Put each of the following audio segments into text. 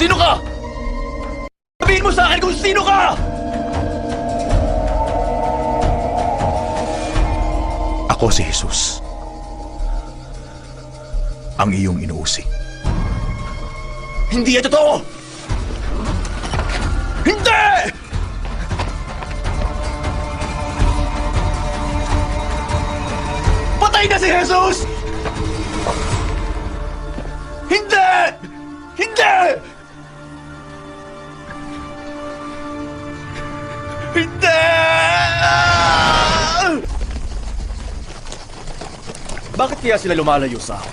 Sino ka? Sabihin mo sa akin kung sino ka! Ako si Jesus, ang iyong inuusig. Hindi ito totoo! Hindi! Patay na si Jesus! Hindi! Hindi! Hindi! Bakit kaya sila lumalayo sa akin?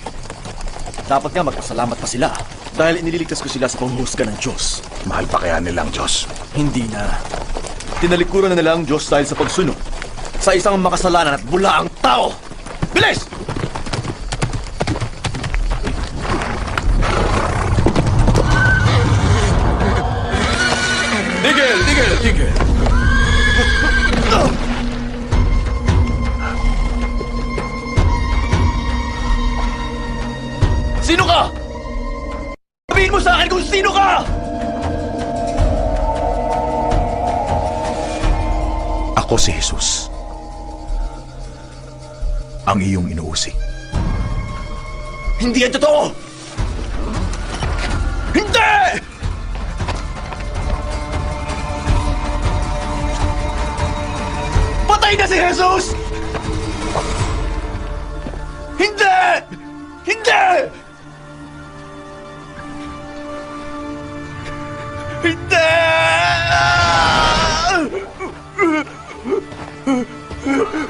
Dapat nga magpasalamat pa sila dahil inililigtas ko sila sa panghuhusga ng Diyos. Mahal pa kaya nilang Diyos? Hindi na. Tinalikuran na nila ang Diyos dahil sa pagsunod sa isang makasalanan at bulaang tao. Bilis! Tigil! Tigil! Tigil! Sino ka? Sabihin mo sa akin kung sino ka! Ako si Jesus, ang iyong inuusig. Hindi yan totoo! Hindi! Patay na si Jesus! Hindi! Hindi! Hindi!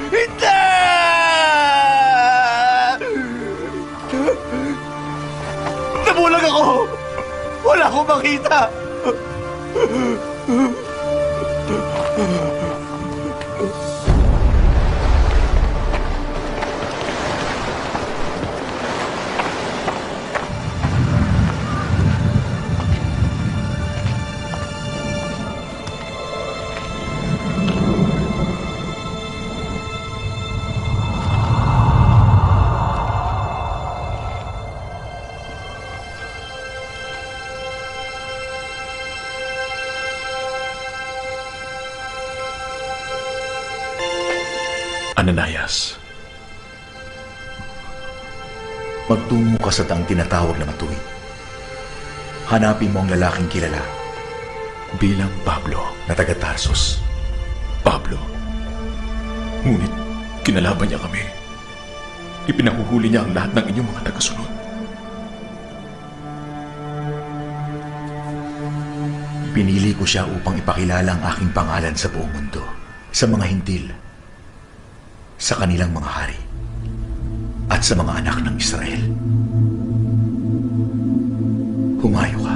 Hindi! Nabulag ako! Wala akong makita! Ananias, magtungo ka sa taong tinatawag na matuwid. Hanapin mo ang lalaking kilala bilang Pablo na taga Tarsus. Pablo. Ngunit kinalaban niya kami. Ipinahuhuli niya ang lahat ng inyong mga tagasunod. Pinili ko siya upang ipakilala ang aking pangalan sa buong mundo, sa mga hintil, sa kanilang mga hari, at sa mga anak ng Israel. Humayo ka.